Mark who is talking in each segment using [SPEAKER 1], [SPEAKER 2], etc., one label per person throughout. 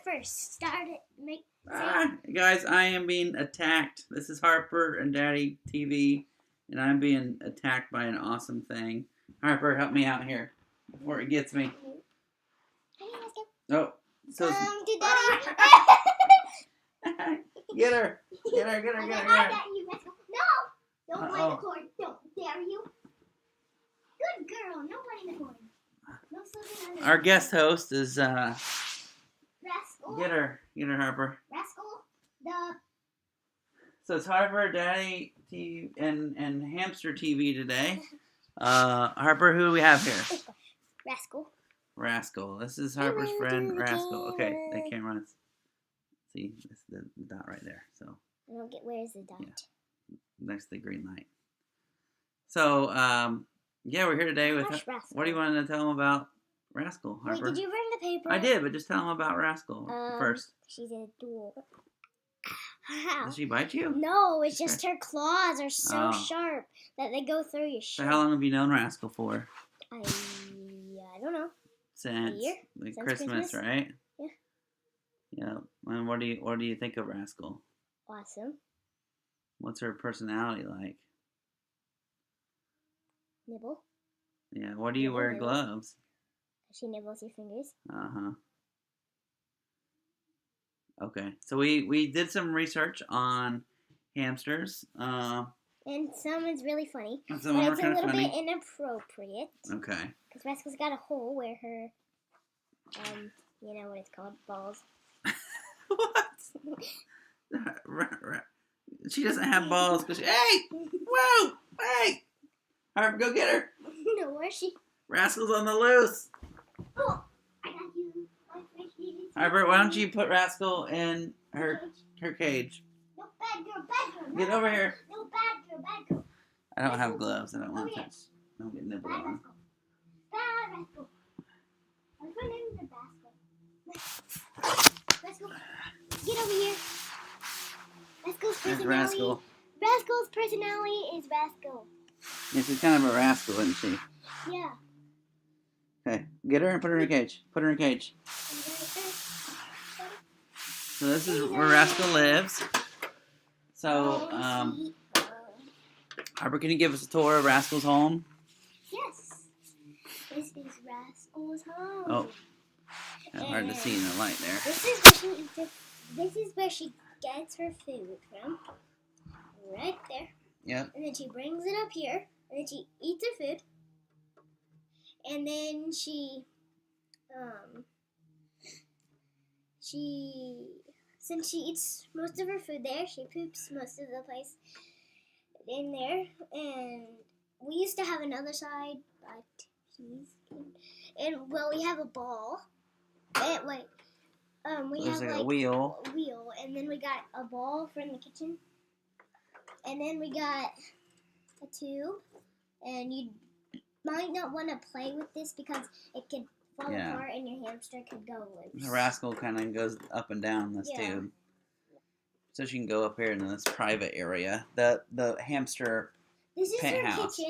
[SPEAKER 1] first. Start it.
[SPEAKER 2] Guys, I am being attacked. This is Harper and Daddy TV, and I'm being attacked by an awesome thing. Harper, help me out here before it gets me. Oh, so
[SPEAKER 1] to Daddy.
[SPEAKER 2] get her.
[SPEAKER 1] I got you, Rascal. No! Don't play the cord. Don't dare you. Good girl. No playing the cord. No slipping under.
[SPEAKER 2] Our guest host is
[SPEAKER 1] Rascal.
[SPEAKER 2] Get her, Harper.
[SPEAKER 1] Rascal.
[SPEAKER 2] So it's Harper, Daddy TV, and Hamster TV today. Harper, who do we have here?
[SPEAKER 1] Rascal.
[SPEAKER 2] This is Harper's friend, Rascal. Okay, the camera's. See, this is the dot right there. So.
[SPEAKER 1] I don't get where's the dot.
[SPEAKER 2] Yeah, next to the green light. So, yeah, we're here today with. What do you want to tell them about Rascal, Harper?
[SPEAKER 1] Wait, did you burn the paper?
[SPEAKER 2] I did, but just tell them about Rascal first.
[SPEAKER 1] She's a duel.
[SPEAKER 2] Did she bite you?
[SPEAKER 1] No, it's just her claws are so sharp that they go through your shirt.
[SPEAKER 2] So how long have you known Rascal for?
[SPEAKER 1] I don't know.
[SPEAKER 2] Since Christmas, right?
[SPEAKER 1] Yeah.
[SPEAKER 2] Yeah. And what do you think of Rascal?
[SPEAKER 1] Awesome.
[SPEAKER 2] What's her personality like?
[SPEAKER 1] Nibble.
[SPEAKER 2] Yeah. What do you wear gloves?
[SPEAKER 1] She nibbles your fingers.
[SPEAKER 2] Uh-huh. Okay. So we did some research on hamsters.
[SPEAKER 1] And some is really funny.
[SPEAKER 2] But it's
[SPEAKER 1] a little bit inappropriate.
[SPEAKER 2] Okay.
[SPEAKER 1] Because Rascal's got a hole where her, you know what it's called? Balls.
[SPEAKER 2] What? She doesn't have balls because hey! Whoa! Hey! Harper, go get her!
[SPEAKER 1] No, where's she?
[SPEAKER 2] Rascal's on the loose!
[SPEAKER 1] Oh! I got you.
[SPEAKER 2] Harper, why don't you put Rascal in her cage?
[SPEAKER 1] No, bad girl.
[SPEAKER 2] Get over here.
[SPEAKER 1] No, bad girl.
[SPEAKER 2] I don't have gloves. I don't want to touch. Don't get nibbled on.
[SPEAKER 1] Bad Rascal. I'm going to name the basket. Rascal, get over here. Rascal's personality is Rascal.
[SPEAKER 2] Yeah, she's kind of a rascal, isn't she?
[SPEAKER 1] Yeah.
[SPEAKER 2] Okay, get her and put her in a cage. So this is where Rascal lives. So, Harper, can you give us a tour of Rascal's home?
[SPEAKER 1] Yes. This is Rascal's home.
[SPEAKER 2] Oh, hard to see in the light there.
[SPEAKER 1] This is where she gets her food from. Right there.
[SPEAKER 2] Yep.
[SPEAKER 1] And then she brings it up here. And then she eats her food. And then since she eats most of her food there, she poops most of the place in there. And we used to have another side, but we have a ball. We have
[SPEAKER 2] like a wheel.
[SPEAKER 1] And then we got a ball from the kitchen. And then we got a tube. And you might not want to play with this because it could fall apart and your hamster could go loose.
[SPEAKER 2] The Rascal kind of goes up and down this tube. So she can go up here in this private area. The hamster penthouse.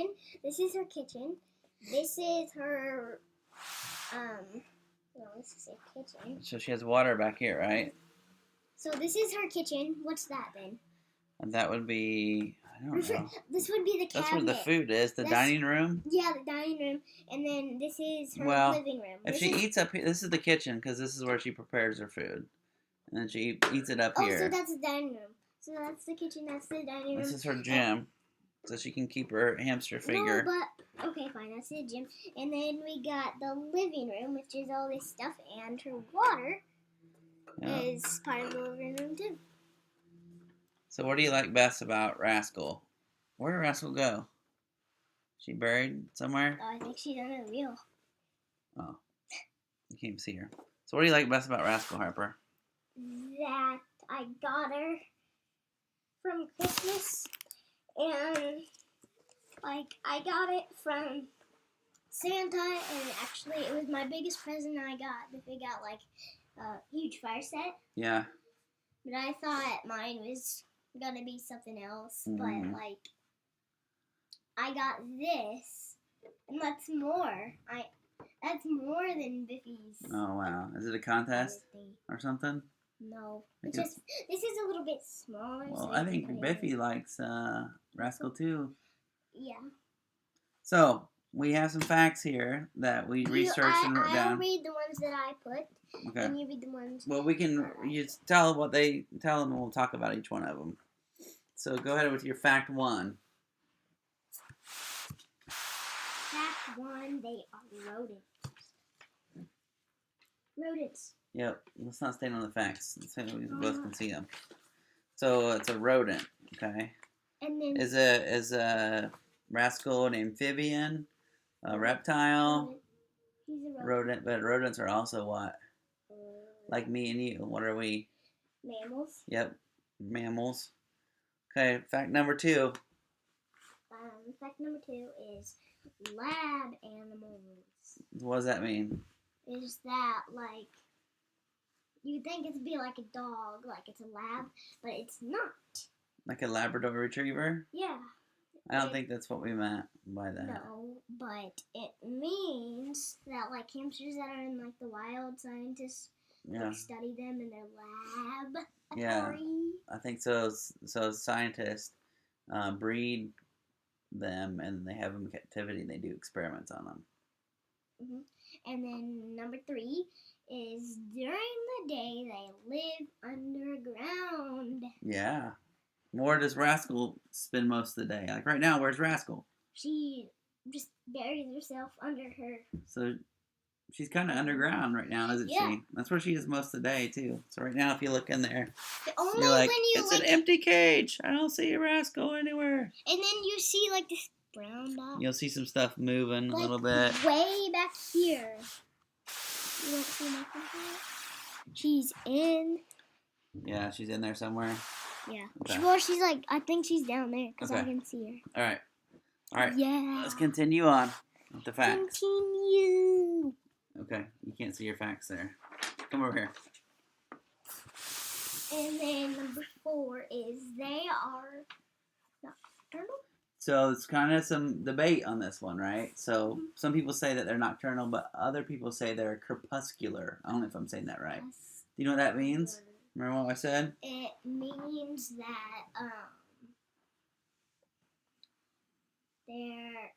[SPEAKER 1] This is her kitchen. This is her, this is her kitchen.
[SPEAKER 2] So she has water back here, right?
[SPEAKER 1] So this is her kitchen. What's that, Ben?
[SPEAKER 2] And that would be, I don't know.
[SPEAKER 1] This would be the cabinet.
[SPEAKER 2] That's where the food is. The dining room?
[SPEAKER 1] Yeah, the dining room. And then this is her living room.
[SPEAKER 2] If she eats up here, this is the kitchen because this is where she prepares her food. And then she eats it up here.
[SPEAKER 1] Oh, so that's the dining room. So that's the kitchen, that's the dining room.
[SPEAKER 2] This is her gym. So she can keep her hamster figure.
[SPEAKER 1] No, but, okay, fine, that's the gym. And then we got the living room, which is all this stuff. And her water is part of the living room, too.
[SPEAKER 2] So what do you like best about Rascal? Where did Rascal go? She buried somewhere?
[SPEAKER 1] Oh, I think she's under the wheel.
[SPEAKER 2] Oh. You can't see her. So what do you like best about Rascal, Harper?
[SPEAKER 1] That I got her from Christmas. And, I got it from Santa. And actually, it was my biggest present I got. They got, a huge fire set.
[SPEAKER 2] Yeah.
[SPEAKER 1] But I thought mine was gonna be something else.
[SPEAKER 2] Mm-hmm.
[SPEAKER 1] But, I got this. And that's more. That's more than Biffy's.
[SPEAKER 2] Oh wow! Is it a contest or something?
[SPEAKER 1] No.
[SPEAKER 2] I
[SPEAKER 1] It's
[SPEAKER 2] guess-
[SPEAKER 1] just this is a little bit smaller.
[SPEAKER 2] Well,
[SPEAKER 1] so
[SPEAKER 2] I
[SPEAKER 1] you can
[SPEAKER 2] think
[SPEAKER 1] put it
[SPEAKER 2] Biffy
[SPEAKER 1] in.
[SPEAKER 2] likes Rascal too.
[SPEAKER 1] Yeah.
[SPEAKER 2] So we have some facts here that we researched and wrote
[SPEAKER 1] I'll
[SPEAKER 2] down.
[SPEAKER 1] read the ones that I put,
[SPEAKER 2] Okay.
[SPEAKER 1] and you read the ones.
[SPEAKER 2] Well, we can just tell what they tell them, and we'll talk about each one of them. So go ahead with your fact 1.
[SPEAKER 1] Fact 1: they are rodents. Rodents.
[SPEAKER 2] Yep. Let's not stand on the facts. So we both can see them. So it's a rodent. Okay.
[SPEAKER 1] And then
[SPEAKER 2] Is a Rascal an amphibian, a reptile,
[SPEAKER 1] he's a rodent.
[SPEAKER 2] rodent? But rodents are also what? Like me and you. What are we?
[SPEAKER 1] Mammals.
[SPEAKER 2] Yep. Mammals. Okay. Fact number 2.
[SPEAKER 1] Fact number 2 is lab animals.
[SPEAKER 2] What does that mean?
[SPEAKER 1] Is that like you think it'd be like a dog, like it's a lab, but it's not.
[SPEAKER 2] Like a Labrador Retriever?
[SPEAKER 1] Yeah.
[SPEAKER 2] I don't think that's what we meant by that.
[SPEAKER 1] No, but it means that like hamsters that are in like the wild, scientists
[SPEAKER 2] Yeah.
[SPEAKER 1] like, study them in their lab.
[SPEAKER 2] Yeah. I think so. So scientists breed them and they have them in captivity and they do experiments on them.
[SPEAKER 1] And then number 3 is during the day they live underground.
[SPEAKER 2] Yeah. Where does Rascal spend most of the day? Like right now, where's Rascal?
[SPEAKER 1] She just buries herself under her.
[SPEAKER 2] So she's kind of underground right now, isn't
[SPEAKER 1] Yeah.
[SPEAKER 2] she? That's where she is most of the day, too. So right now, if you look in there,
[SPEAKER 1] Only
[SPEAKER 2] you're like,
[SPEAKER 1] when you
[SPEAKER 2] it's an empty cage. I don't see a Rascal anywhere.
[SPEAKER 1] And then you see like this brown dot.
[SPEAKER 2] You'll see some stuff moving a
[SPEAKER 1] Like,
[SPEAKER 2] little bit.
[SPEAKER 1] way back here. You don't see nothing here? She's in.
[SPEAKER 2] Yeah, she's in there somewhere.
[SPEAKER 1] Yeah.
[SPEAKER 2] Okay.
[SPEAKER 1] Well, she's like, I think she's down there because I
[SPEAKER 2] Okay.
[SPEAKER 1] can see
[SPEAKER 2] All right. All right.
[SPEAKER 1] her. Yeah.
[SPEAKER 2] Let's continue on with the facts.
[SPEAKER 1] Continue.
[SPEAKER 2] Okay. You can't see your facts there. Come over here.
[SPEAKER 1] And then number 4 is they are nocturnal.
[SPEAKER 2] So it's kind of some debate on this one, right? So some people say that they're nocturnal, but other people say they're crepuscular. I don't know if I'm saying that right. Do you know what that means? Remember what I said?
[SPEAKER 1] It means that they're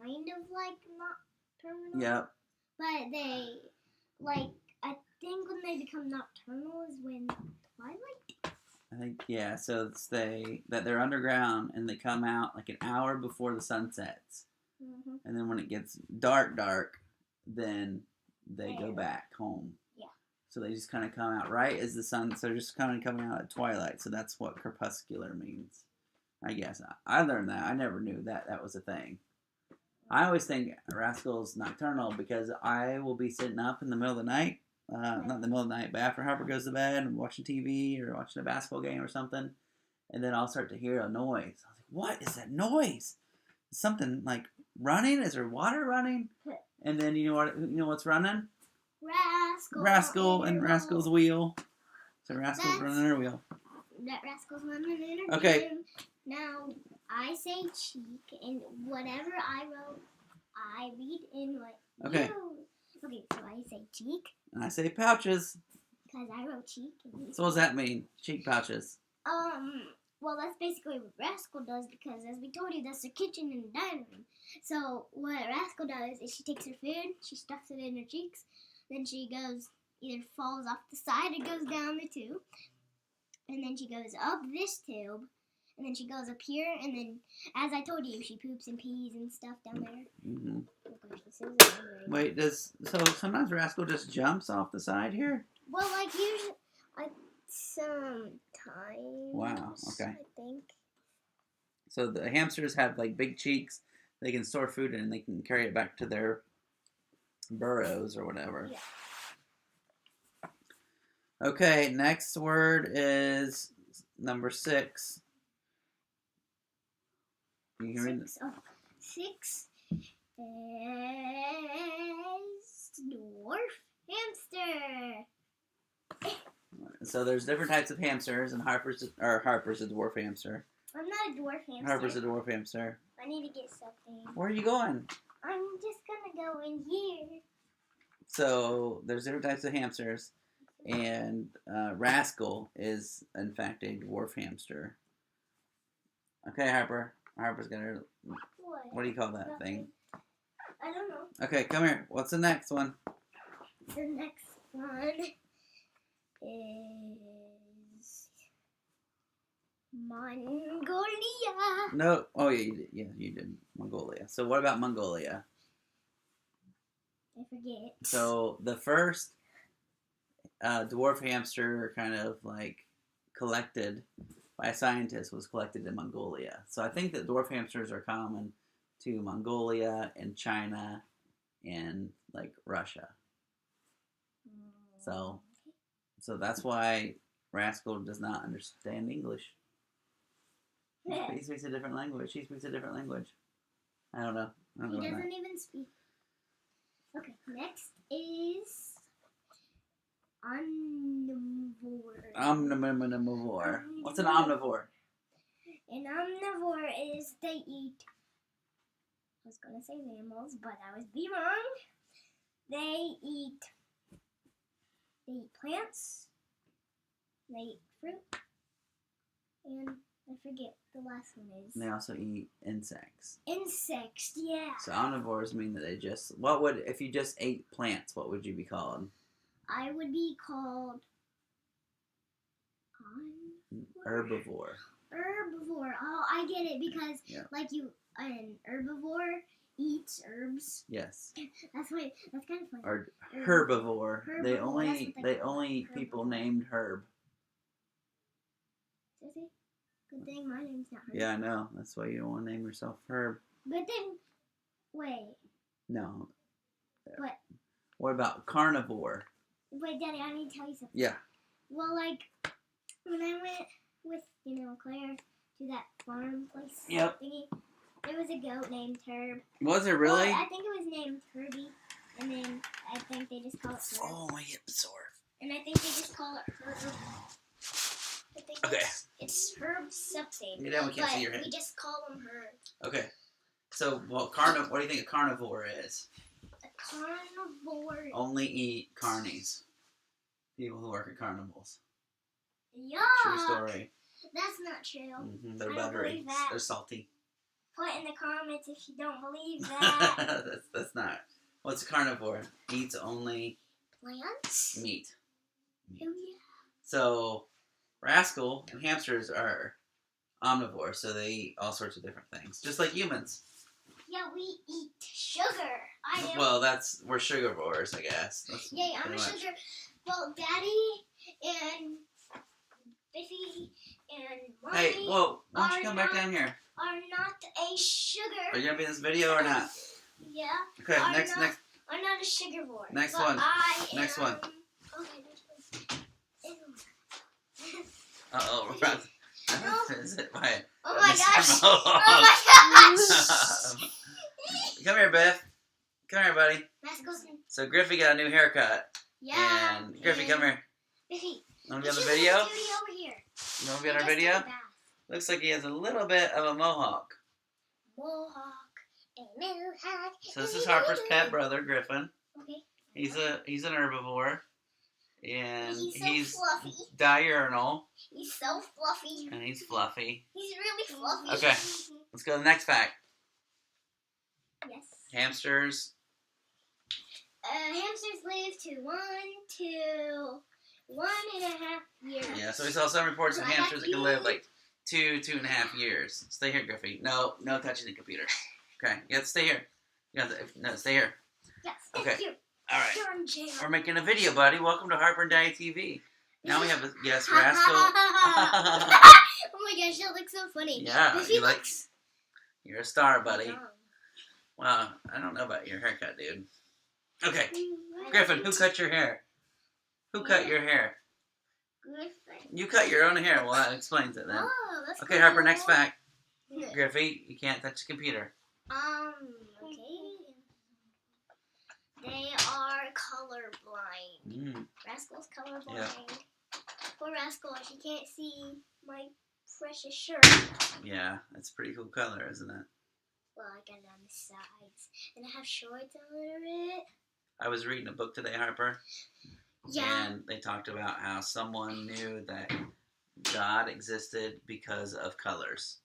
[SPEAKER 1] kind of like nocturnal.
[SPEAKER 2] Yep.
[SPEAKER 1] But they, like, I think when they become nocturnal is when twilight.
[SPEAKER 2] I think, yeah. So it's that they're underground and they come out like an hour before the sun sets.
[SPEAKER 1] Mm-hmm.
[SPEAKER 2] And then when it gets dark, then they go
[SPEAKER 1] There.
[SPEAKER 2] back home.
[SPEAKER 1] Yeah.
[SPEAKER 2] So they just kind of come out right as the sun. So they're just kind of coming out at twilight. So that's what crepuscular means. I guess I learned that. I never knew that was a thing. I always think Rascal's nocturnal because I will be sitting up in the middle of the night. Not in the middle of the night, but after Harper goes to bed and watching TV or watching a basketball game or something. And then I'll start to hear a noise. I was like, what is that noise? Is something like running? Is there water running? And then you know what's running?
[SPEAKER 1] Rascal
[SPEAKER 2] And Rascal's wheel. So Rascal's running her wheel.
[SPEAKER 1] That Rascal's running in her
[SPEAKER 2] Okay.
[SPEAKER 1] game. Now, I say cheek, and whatever I wrote, I read in what
[SPEAKER 2] Okay.
[SPEAKER 1] you. Okay, so I say cheek,
[SPEAKER 2] And I say pouches.
[SPEAKER 1] because I wrote cheek. And
[SPEAKER 2] So what does that mean? Cheek pouches.
[SPEAKER 1] Well, that's basically what Rascal does, because as we told you, that's the kitchen and the dining room. So what Rascal does is she takes her food, she stuffs it in her cheeks, then she goes, either falls off the side or goes down the tube, and then she goes up this tube, and then she goes up here, and then, as I told you, she poops and pees and stuff down there.
[SPEAKER 2] Mm-hmm.
[SPEAKER 1] Oh gosh, this is
[SPEAKER 2] Wait, so sometimes Rascal just jumps off the side here?
[SPEAKER 1] Well, like usually, sometimes.
[SPEAKER 2] Wow, okay.
[SPEAKER 1] I think.
[SPEAKER 2] So the hamsters have like big cheeks. They can store food in and they can carry it back to their burrows or whatever.
[SPEAKER 1] Yeah.
[SPEAKER 2] Okay, next word is number 6. You can read this.
[SPEAKER 1] 6 is dwarf hamster.
[SPEAKER 2] So there's different types of hamsters, and Harper's a dwarf hamster.
[SPEAKER 1] I'm not a dwarf hamster.
[SPEAKER 2] Harper's a dwarf hamster.
[SPEAKER 1] I need to get something.
[SPEAKER 2] Where are you going?
[SPEAKER 1] I'm just gonna go in here.
[SPEAKER 2] So there's different types of hamsters, and Rascal is in fact a dwarf hamster. Okay, Harper. Harper's gonna. What do you call that thing?
[SPEAKER 1] I don't know.
[SPEAKER 2] Okay, come here. What's the next one?
[SPEAKER 1] The next one is Mongolia.
[SPEAKER 2] No. Oh yeah, you did. Yeah, you did. Mongolia. So what about Mongolia?
[SPEAKER 1] I forget.
[SPEAKER 2] So the first dwarf hamster kind of like collected by scientists was collected in Mongolia. So I think that dwarf hamsters are common to Mongolia and China and like Russia. So that's why Rascal does not understand English. He speaks a different language. She speaks a different language. I don't know.
[SPEAKER 1] He doesn't even speak. Okay, next is omnivore.
[SPEAKER 2] Omnivore. What's an omnivore?
[SPEAKER 1] An omnivore is they eat. I was gonna say mammals, but I was wrong. They eat plants. They eat fruit, and I forget the last one is.
[SPEAKER 2] And they also eat insects.
[SPEAKER 1] Insects, yeah.
[SPEAKER 2] So omnivores mean that they just. What would if you just ate plants? What would you be called?
[SPEAKER 1] I would be called
[SPEAKER 2] Herbivore.
[SPEAKER 1] Herbivore. Oh, I get it because like an herbivore eats herbs.
[SPEAKER 2] Yes.
[SPEAKER 1] That's kind of funny.
[SPEAKER 2] Or herbivore. They
[SPEAKER 1] Herbivore,
[SPEAKER 2] only eat people named Herb.
[SPEAKER 1] Does it? Good thing my name's not Herb.
[SPEAKER 2] Yeah, I know. That's why you don't want to name yourself Herb.
[SPEAKER 1] But then, wait.
[SPEAKER 2] No.
[SPEAKER 1] What?
[SPEAKER 2] What about carnivore?
[SPEAKER 1] Wait, Daddy, I need to tell you something.
[SPEAKER 2] Yeah.
[SPEAKER 1] Well, like, when I went with, Claire to that farm place thingy, there was a goat named Herb.
[SPEAKER 2] Was it really?
[SPEAKER 1] Well, I think it was named Herbie, and then I think they just call it Herb.
[SPEAKER 2] Oh, my hip's sore.
[SPEAKER 1] And I think they just call it Herb. I think
[SPEAKER 2] Okay.
[SPEAKER 1] it's Herb something.
[SPEAKER 2] Get down, we can't see your head.
[SPEAKER 1] We just call him Herb.
[SPEAKER 2] Okay. So, what do you think a carnivore is?
[SPEAKER 1] A carnivore.
[SPEAKER 2] Only eat carnies. People who work at carnivals.
[SPEAKER 1] Yuck.
[SPEAKER 2] True story.
[SPEAKER 1] That's not true.
[SPEAKER 2] Mm-hmm. They're
[SPEAKER 1] I don't
[SPEAKER 2] buttery.
[SPEAKER 1] believe that.
[SPEAKER 2] They're salty.
[SPEAKER 1] Put in the comments if you don't believe that.
[SPEAKER 2] that's not. What's a carnivore? Eats only
[SPEAKER 1] Plants?
[SPEAKER 2] meat.
[SPEAKER 1] Oh, yeah.
[SPEAKER 2] So, Rascal and hamsters are omnivores, so they eat all sorts of different things, just like humans.
[SPEAKER 1] Yeah, we eat sugar.
[SPEAKER 2] Well, we're sugarvores, I guess. That's
[SPEAKER 1] I'm a sugar. Well, Daddy and Biffy and Mommy.
[SPEAKER 2] Hey, whoa! Why don't you come back down here?
[SPEAKER 1] Are not a sugar.
[SPEAKER 2] Are you gonna be in this video or not?
[SPEAKER 1] Yeah.
[SPEAKER 2] Okay, next.
[SPEAKER 1] I'm not a sugarvore.
[SPEAKER 2] Next
[SPEAKER 1] but
[SPEAKER 2] one. Next one.
[SPEAKER 1] Okay, next one.
[SPEAKER 2] Uh-oh, we're about to visit by
[SPEAKER 1] Oh my gosh!
[SPEAKER 2] Oh
[SPEAKER 1] Oh my gosh!
[SPEAKER 2] Come here, Beth. Come here, buddy.
[SPEAKER 1] Rascal's in.
[SPEAKER 2] So Griffey got a new haircut.
[SPEAKER 1] Yeah.
[SPEAKER 2] And Griffey, come here.
[SPEAKER 1] Biffy.
[SPEAKER 2] Want to be on the video?
[SPEAKER 1] Over here.
[SPEAKER 2] You want to be on our video? Looks like he has a little bit of a mohawk.
[SPEAKER 1] Mohawk. A mohawk.
[SPEAKER 2] So this is Harper's pet brother, Griffin.
[SPEAKER 1] Okay.
[SPEAKER 2] He's an herbivore. And
[SPEAKER 1] He's so fluffy.
[SPEAKER 2] diurnal.
[SPEAKER 1] He's so fluffy.
[SPEAKER 2] And he's fluffy.
[SPEAKER 1] He's really fluffy.
[SPEAKER 2] Okay. Let's go to the next fact.
[SPEAKER 1] Yes.
[SPEAKER 2] Hamsters.
[SPEAKER 1] Hamsters live to 1.5 years.
[SPEAKER 2] Yeah, so we saw some reports of hamsters that can live like 2.5 years. Stay here, Griffey. No touching the computer. Okay, you have to stay here. Stay here.
[SPEAKER 1] Yes,
[SPEAKER 2] okay.
[SPEAKER 1] You.
[SPEAKER 2] All right.
[SPEAKER 1] You're in jail.
[SPEAKER 2] We're making a video, buddy. Welcome to Harper and Daddy TV. Now we have a Rascal.
[SPEAKER 1] Oh my gosh, that looks so funny.
[SPEAKER 2] Yeah, you're a star, buddy. Wow, I don't know about your haircut, dude. Okay, Griffin, who cut your hair? Who cut your hair?
[SPEAKER 1] Griffin.
[SPEAKER 2] You cut your own hair. Well, that explains it then.
[SPEAKER 1] Oh, that's
[SPEAKER 2] Okay,
[SPEAKER 1] cool.
[SPEAKER 2] Harper, next fact.
[SPEAKER 1] Yeah.
[SPEAKER 2] Griffey, you can't touch the computer.
[SPEAKER 1] Okay. They are colorblind. Rascal's colorblind.
[SPEAKER 2] Yeah.
[SPEAKER 1] Poor Rascal, she can't see my precious shirt.
[SPEAKER 2] Yeah, it's a pretty cool color, isn't it?
[SPEAKER 1] Well, I got it on the sides. And I have shorts a little bit.
[SPEAKER 2] I was reading a book today, Harper,
[SPEAKER 1] Yeah.
[SPEAKER 2] and they talked about how someone knew that God existed because of colors.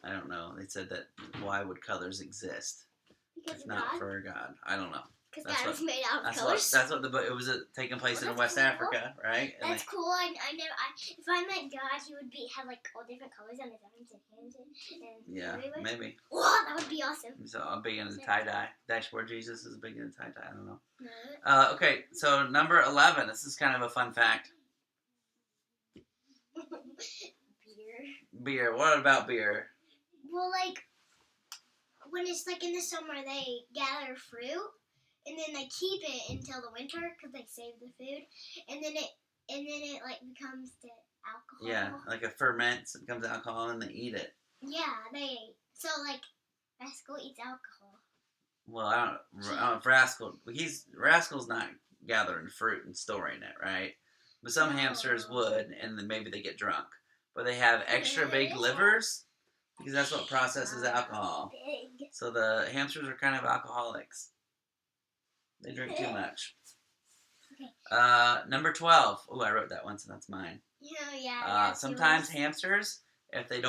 [SPEAKER 2] I don't know. They said that why would colors exist
[SPEAKER 1] Because
[SPEAKER 2] if
[SPEAKER 1] of
[SPEAKER 2] not
[SPEAKER 1] God?
[SPEAKER 2] for God? I don't know.
[SPEAKER 1] Because
[SPEAKER 2] That's
[SPEAKER 1] God
[SPEAKER 2] what-
[SPEAKER 1] was made out of
[SPEAKER 2] That's
[SPEAKER 1] colors.
[SPEAKER 2] what the book. It was taking place in
[SPEAKER 1] That's
[SPEAKER 2] West
[SPEAKER 1] cool.
[SPEAKER 2] Africa, right? And
[SPEAKER 1] That's cool. If I met God, he would have like all different colors on his arms and hands and
[SPEAKER 2] yeah,
[SPEAKER 1] everywhere.
[SPEAKER 2] maybe.
[SPEAKER 1] Whoa, that would be awesome.
[SPEAKER 2] So I'm big into tie dye. Dashboard Jesus is big into tie dye. I don't know.
[SPEAKER 1] No.
[SPEAKER 2] Okay, so number 11. This is kind of a fun fact.
[SPEAKER 1] Beer.
[SPEAKER 2] Beer. What about beer?
[SPEAKER 1] Well, like when it's like in the summer, they gather fruit and then they keep it until the winter because they save the food, and then it like becomes the alcohol.
[SPEAKER 2] Yeah, like it ferments, it becomes alcohol, and they eat it.
[SPEAKER 1] Yeah, so like Rascal eats alcohol.
[SPEAKER 2] Well, I don't know if Rascal's not gathering fruit and storing it, right? But some hamsters would, and then maybe they get drunk. But they have extra big livers because that's what processes alcohol.
[SPEAKER 1] Big.
[SPEAKER 2] So the hamsters are kind of alcoholics. They drink too much.
[SPEAKER 1] Okay.
[SPEAKER 2] Number 12. Oh, I wrote that one, so that's mine.
[SPEAKER 1] Yeah.
[SPEAKER 2] Sometimes hamsters, if the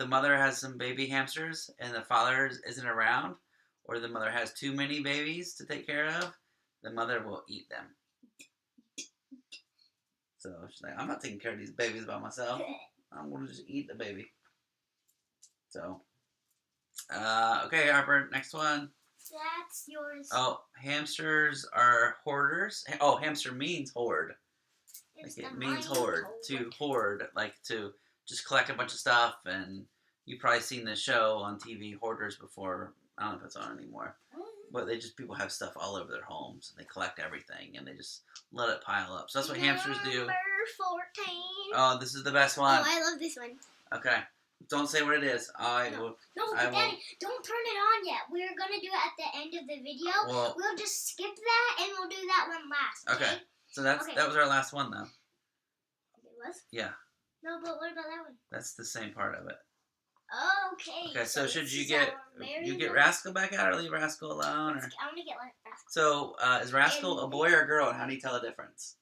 [SPEAKER 2] mother has some baby hamsters and the father isn't around, or the mother has too many babies to take care of, the mother will eat them. So she's like, I'm not taking care of these babies by myself. I'm going to just eat the baby. So, okay, Harper, next one.
[SPEAKER 1] That's yours.
[SPEAKER 2] Oh, hamsters are hoarders. Oh, hamster means hoard. Like it means hoard. To hoard, like to just collect a bunch of stuff. And you've probably seen the show on TV, Hoarders, before. I don't know if it's on anymore. But people have stuff all over their homes. And they collect everything and they just let it pile up. So that's what hamsters do.
[SPEAKER 1] Number 14.
[SPEAKER 2] Oh, this is the best one.
[SPEAKER 1] Oh, I love this one.
[SPEAKER 2] Okay. Don't say what it is.
[SPEAKER 1] No, Daddy, don't turn it on yet. We're going to do it at the end of the video.
[SPEAKER 2] Well,
[SPEAKER 1] we'll just skip that and we'll do that one last. Okay.
[SPEAKER 2] So that was our last one, though.
[SPEAKER 1] It was?
[SPEAKER 2] Yeah.
[SPEAKER 1] No, but what about that one?
[SPEAKER 2] That's the same part of it.
[SPEAKER 1] Okay.
[SPEAKER 2] Okay, so should
[SPEAKER 1] this
[SPEAKER 2] you
[SPEAKER 1] is
[SPEAKER 2] get
[SPEAKER 1] our
[SPEAKER 2] Rascal back out or leave Rascal alone?
[SPEAKER 1] I want to get Rascal.
[SPEAKER 2] So is Rascal a boy or a girl? And how do you tell the difference?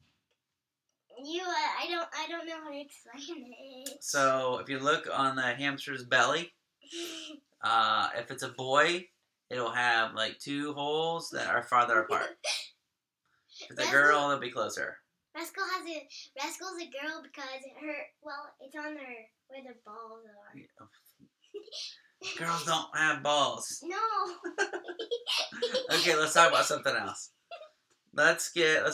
[SPEAKER 1] I don't know how to explain it.
[SPEAKER 2] So if you look on the hamster's belly, if it's a boy, it'll have like 2 holes that are farther apart. If it's a girl, they'll be closer.
[SPEAKER 1] Rascal's a girl because it's on where their balls are.
[SPEAKER 2] Girls don't have balls.
[SPEAKER 1] No.
[SPEAKER 2] Okay, let's talk about something else. Let's do the
[SPEAKER 1] Wait,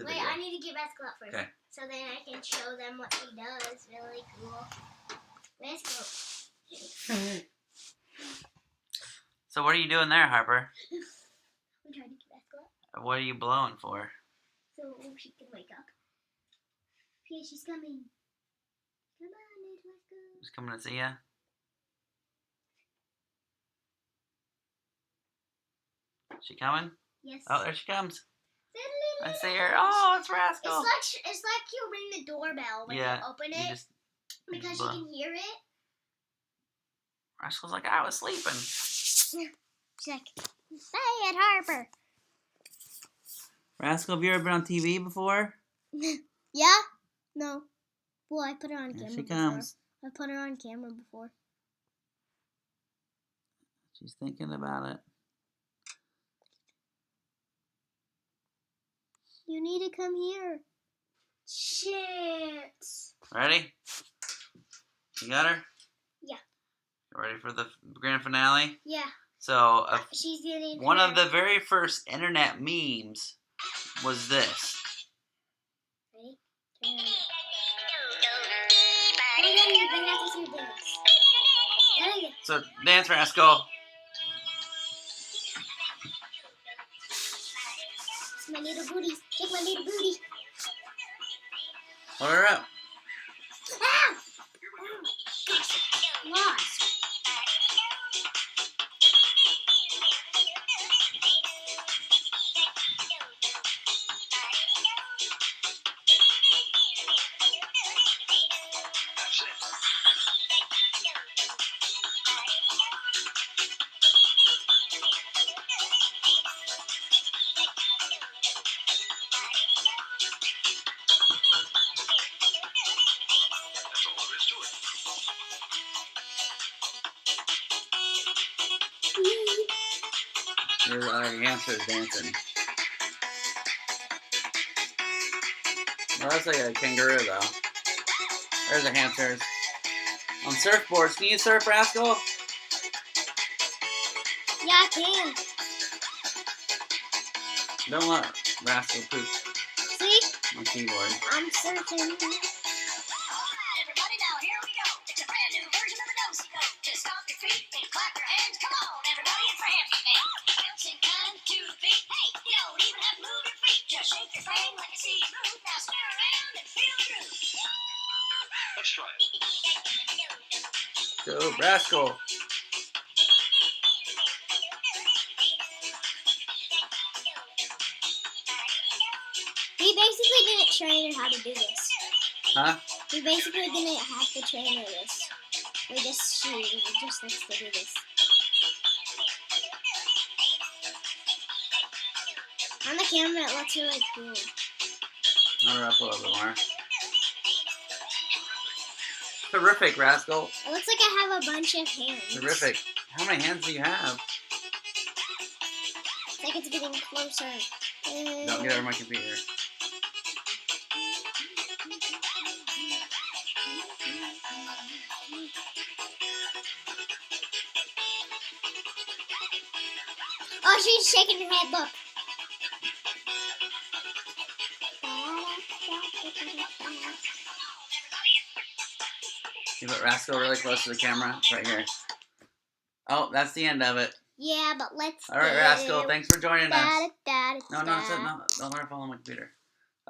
[SPEAKER 2] video.
[SPEAKER 1] I need to get Rascal out first.
[SPEAKER 2] Okay.
[SPEAKER 1] So then I can show them what he does. Really cool. Let's go.
[SPEAKER 2] So what are you doing there, Harper?
[SPEAKER 1] I'm trying to get Rascal up
[SPEAKER 2] What are you blowing for?
[SPEAKER 1] so she can wake up. Okay, she's coming. Come on, little Rascal.
[SPEAKER 2] Just coming to see ya. She coming?
[SPEAKER 1] Yes.
[SPEAKER 2] Oh, there she comes. I see her. Oh, it's Rascal.
[SPEAKER 1] It's like you ring the doorbell when you open it because you can hear it.
[SPEAKER 2] Rascal's like, I was sleeping.
[SPEAKER 1] She's like, say it, Harper.
[SPEAKER 2] Rascal, have you ever been on TV before?
[SPEAKER 1] Yeah? No. Well, I put her on camera
[SPEAKER 2] Here she
[SPEAKER 1] before.
[SPEAKER 2] comes.
[SPEAKER 1] I put her on camera before.
[SPEAKER 2] She's thinking about it.
[SPEAKER 1] You need to come here. Shit.
[SPEAKER 2] Ready? You got her?
[SPEAKER 1] Yeah.
[SPEAKER 2] Ready for the grand finale?
[SPEAKER 1] Yeah.
[SPEAKER 2] So,
[SPEAKER 1] She's getting
[SPEAKER 2] one of the very first internet memes was this.
[SPEAKER 1] Ready? Yeah.
[SPEAKER 2] So, dance, Rascal.
[SPEAKER 1] My little booty. Take my little booty.
[SPEAKER 2] Hold her up.
[SPEAKER 1] Ah! Oh my gosh. Lost.
[SPEAKER 2] There's hamsters dancing. Well, that's like a kangaroo, though. There's the hamsters. On surfboards. Can you surf, Rascal?
[SPEAKER 1] Yeah, I can.
[SPEAKER 2] Don't let Rascal poop
[SPEAKER 1] See?
[SPEAKER 2] on keyboard.
[SPEAKER 1] I'm surfing.
[SPEAKER 3] Alright, everybody, now here we go. It's a brand new version of the do-si-do. Just stomp your feet and clap your hands. Come on, everybody, it's a happy thing. Bouncing kind to the beat. Hey, you don't even have to move your feet. Just shake your frame like you see you move. Now spin around and feel the groove.
[SPEAKER 4] Let's try it.
[SPEAKER 2] Go, Rascal.
[SPEAKER 1] We basically didn't train her how to do this.
[SPEAKER 2] Huh?
[SPEAKER 1] We basically didn't have to train her this. She just likes to do this. On the camera, it looks really cool.
[SPEAKER 2] I'll wrap a little bit more. Terrific, Rascal.
[SPEAKER 1] It looks like I have a bunch of hands.
[SPEAKER 2] Terrific. How many hands do you have?
[SPEAKER 1] It's like it's getting closer.
[SPEAKER 2] Don't get over my computer.
[SPEAKER 1] Oh, she's shaking her head, look.
[SPEAKER 2] You put Rascal really close to the camera. It's right here. Oh, that's the end of it.
[SPEAKER 1] Yeah, but let's
[SPEAKER 2] All right, Rascal. Thanks for joining us. No, don't let her fall on my computer.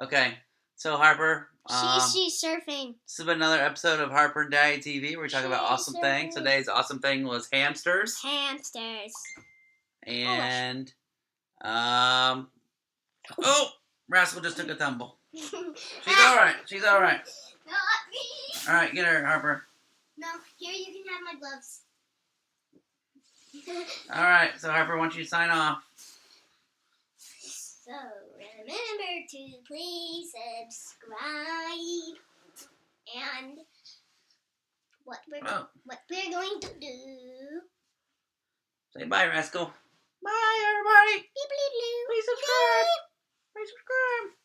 [SPEAKER 2] Okay, so Harper.
[SPEAKER 1] She's surfing.
[SPEAKER 2] This has been another episode of Harper and Daddy TV where we talk about awesome
[SPEAKER 1] She's
[SPEAKER 2] things.
[SPEAKER 1] surfing.
[SPEAKER 2] Today's awesome thing was hamsters.
[SPEAKER 1] Hamsters.
[SPEAKER 2] And, oh, Rascal just took a tumble. She's alright. She's alright.
[SPEAKER 1] Not me.
[SPEAKER 2] Alright, get her, Harper.
[SPEAKER 1] No, here you can have my gloves.
[SPEAKER 2] Alright, so Harper, why don't you sign off?
[SPEAKER 1] So remember to please subscribe and what we're going to do.
[SPEAKER 2] Say bye, Rascal. Bye, everybody.
[SPEAKER 1] Beep, beep, beep.
[SPEAKER 2] Please subscribe. Please subscribe.